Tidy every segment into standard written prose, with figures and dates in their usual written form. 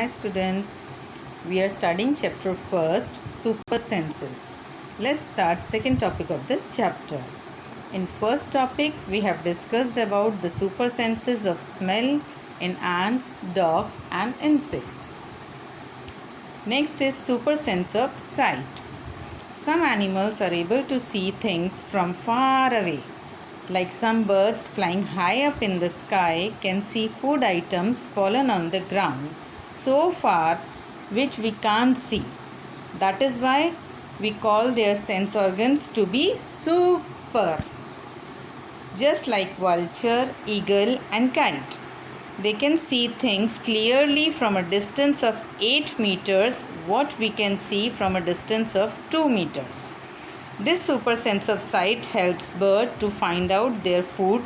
Hi students, we are studying chapter first, super senses. Let's start second topic of the chapter. In first topic, we have discussed about the super senses of smell in ants, dogs and insects. Next is super sense of sight. Some animals are able to see things from far away. Like some birds flying high up in the sky can see food items fallen on the ground so far which we can't see. That is why we call their sense organs to be super. Just like vulture, eagle and kite. They can see things clearly from a distance of 8 meters what we can see from a distance of 2 meters. This super sense of sight helps birds to find out their food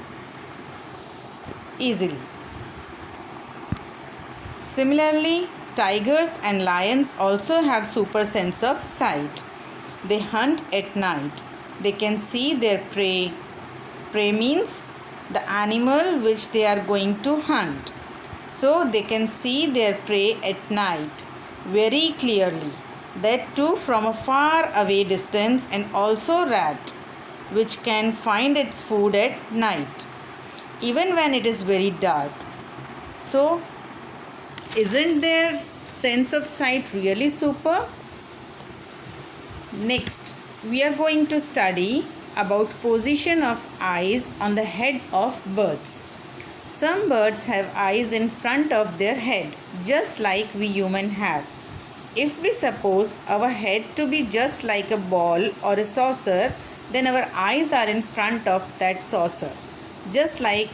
easily. Similarly, tigers and lions also have super sense of sight. They hunt at night. They can see their prey. Prey means the animal which they are going to hunt. So they can see their prey at night very clearly. That too from a far away distance, and also rat which can find its food at night even when it is very dark. So isn't their sense of sight really super? Next, we are going to study about position of eyes on the head of birds. Some birds have eyes in front of their head, just like we human have. If we suppose our head to be just like a ball or a saucer, then our eyes are in front of that saucer, just like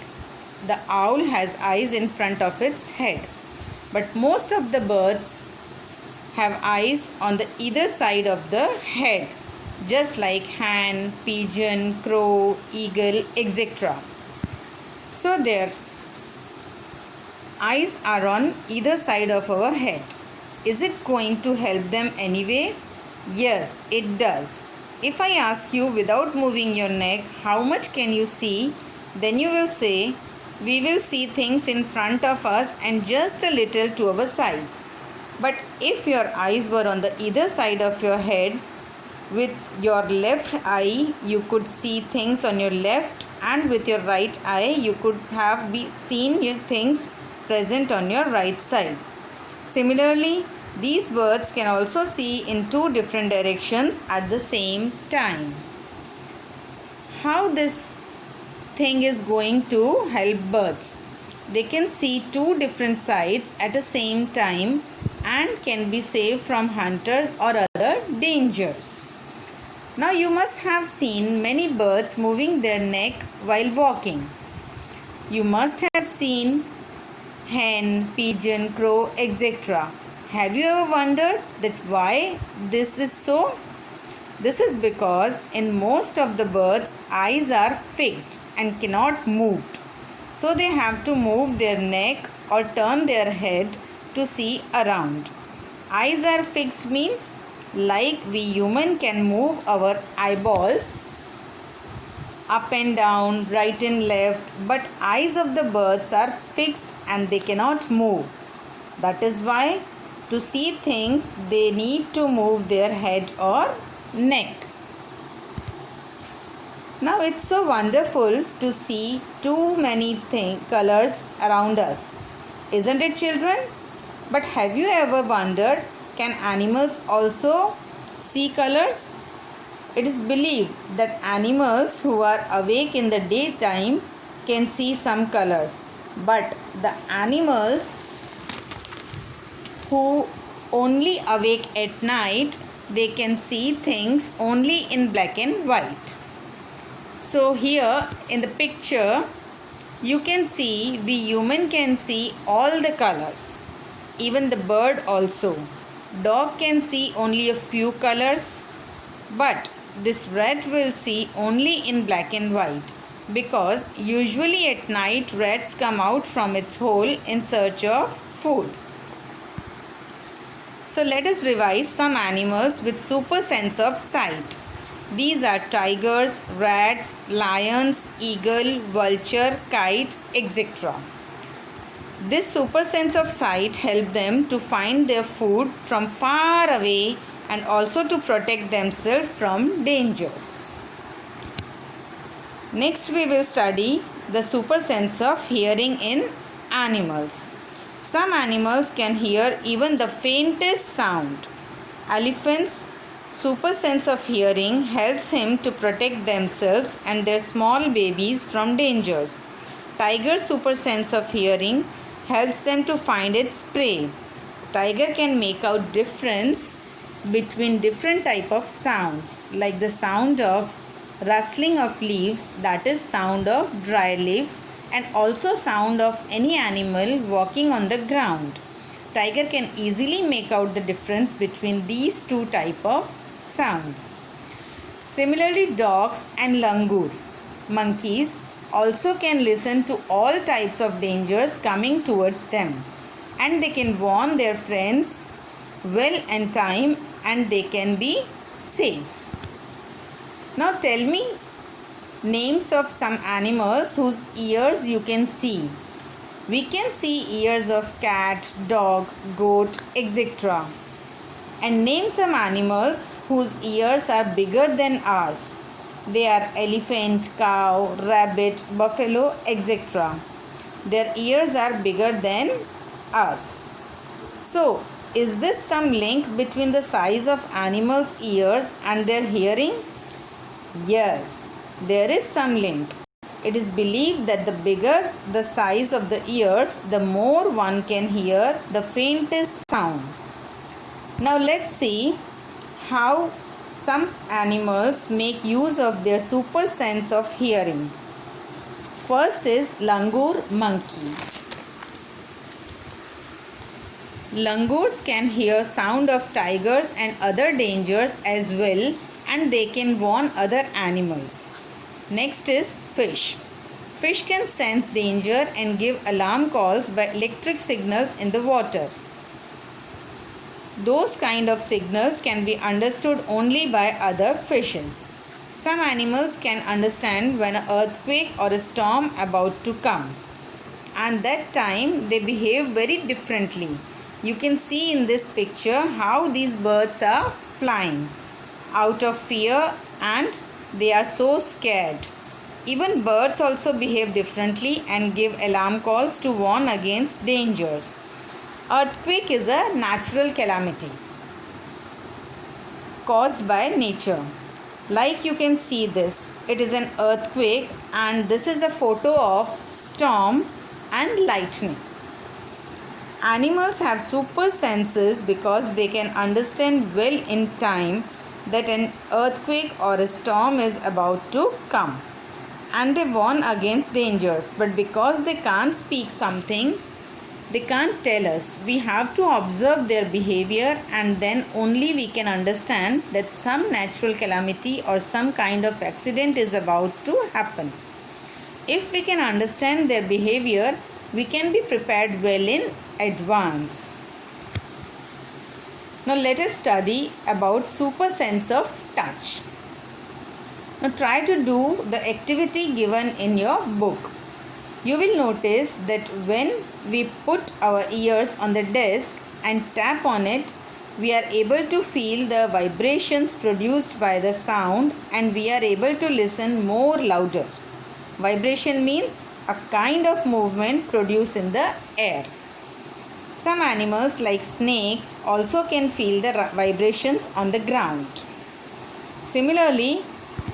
the owl has eyes in front of its head. But most of the birds have eyes on the either side of the head, just like hen, pigeon, crow, eagle, etc. So their eyes are on either side of our head. Is it going to help them anyway? Yes, it does. If I ask you without moving your neck, how much can you see? Then you will say, we will see things in front of us and just a little to our sides. But if your eyes were on the either side of your head, with your left eye you could see things on your left, and with your right eye you could have seen things present on your right side. Similarly, these birds can also see in two different directions at the same time. How this thing is going to help birds? They can see two different sides at the same time and can be saved from hunters or other dangers. Now you must have seen many birds moving their neck while walking. You must have seen hen, pigeon, crow, etc. Have you ever wondered that why this is so? This is because in most of the birds, eyes are fixed and cannot move. So they have to move their neck or turn their head to see around. Eyes are fixed means like we human can move our eyeballs up and down, right and left, but eyes of the birds are fixed and they cannot move. That is why to see things they need to move their head or neck. Now it's so wonderful to see too many colors around us. Isn't it, children? But have you ever wondered, can animals also see colors? It is believed that animals who are awake in the daytime can see some colors, but the animals who only awake at night, they can see things only in black and white. So here in the picture you can see we human can see all the colors, even the bird also. Dog can see only a few colors, but this rat will see only in black and white, because usually at night rats come out from its hole in search of food. So let us revise some animals with super sense of sight. These are tigers, rats, lions, eagle, vulture, kite, etc. This super sense of sight helps them to find their food from far away and also to protect themselves from dangers. Next we will study the super sense of hearing in animals. Some animals can hear even the faintest sound. Elephants' super sense of hearing helps him to protect themselves and their small babies from dangers. Tiger's super sense of hearing helps them to find its prey. Tiger can make out difference between different type of sounds, like the sound of rustling of leaves, that is sound of dry leaves, and also sound of any animal walking on the ground. Tiger can easily make out the difference between these two type of sounds. Similarly, dogs and langur, monkeys, also can listen to all types of dangers coming towards them, and they can warn their friends well in time and they can be safe. Now tell me names of some animals whose ears you can see. We can see ears of cat, dog, goat, etc. And name some animals whose ears are bigger than ours. They are elephant, cow, rabbit, buffalo, etc. Their ears are bigger than us. So, is this some link between the size of animals' ears and their hearing? Yes, there is some link. It is believed that the bigger the size of the ears, the more one can hear the faintest sound. Now let's see how some animals make use of their super sense of hearing. First is langur monkey. Langurs can hear sound of tigers and other dangers as well, and they can warn other animals. Next is fish. Fish can sense danger and give alarm calls by electric signals in the water. Those kind of signals can be understood only by other fishes. Some animals can understand when an earthquake or a storm about to come, and that time they behave very differently. You can see in this picture how these birds are flying out of fear and they are so scared. Even birds also behave differently and give alarm calls to warn against dangers. Earthquake is a natural calamity caused by nature. Like you can see this, it is an earthquake and this is a photo of storm and lightning. Animals have super senses because they can understand well in time that an earthquake or a storm is about to come, and they warn against dangers. But because they can't speak something, they can't tell us. We have to observe their behavior and then only we can understand that some natural calamity or some kind of accident is about to happen. If we can understand their behavior, we can be prepared well in advance. Now let us study about super sense of touch. Now try to do the activity given in your book. You will notice that when we put our ears on the desk and tap on it, we are able to feel the vibrations produced by the sound and we are able to listen more louder. Vibration means a kind of movement produced in the air. Some animals like snakes also can feel the vibrations on the ground. Similarly,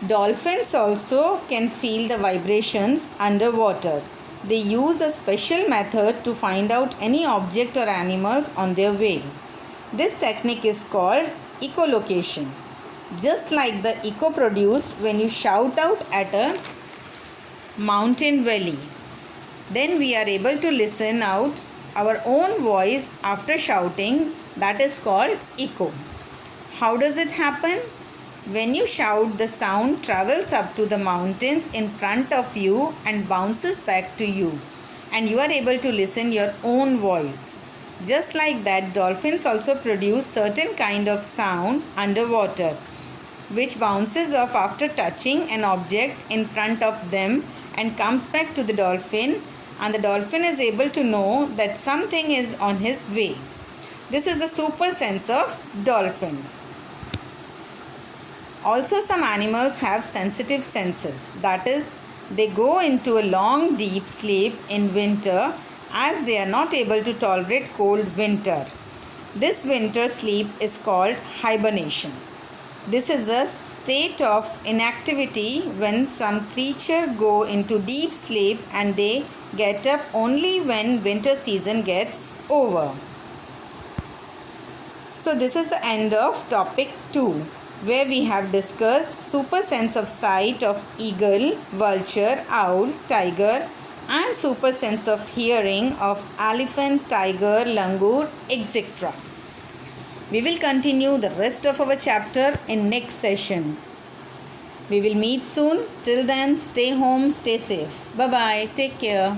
dolphins also can feel the vibrations underwater. They use a special method to find out any object or animals on their way. This technique is called echolocation. Just like the echo produced when you shout out at a mountain valley. Then we are able to listen out our own voice after shouting, that is called echo. How does it happen? When you shout, the sound travels up to the mountains in front of you and bounces back to you, and you are able to listen your own voice. Just like that, dolphins also produce certain kind of sound underwater, which bounces off after touching an object in front of them and comes back to the dolphin and the dolphin is able to know that something is on his way. This is the super sense of dolphin. Also, some animals have sensitive senses. That is, they go into a long deep sleep in winter as they are not able to tolerate cold winter. This winter sleep is called hibernation. This is a state of inactivity when some creature go into deep sleep and they get up only when winter season gets over. So this is the end of topic 2, where we have discussed super sense of sight of eagle, vulture, owl, tiger, and super sense of hearing of elephant, tiger, langur, etc. We will continue the rest of our chapter in next session. We will meet soon. Till then, stay home, stay safe. Bye bye. Take care.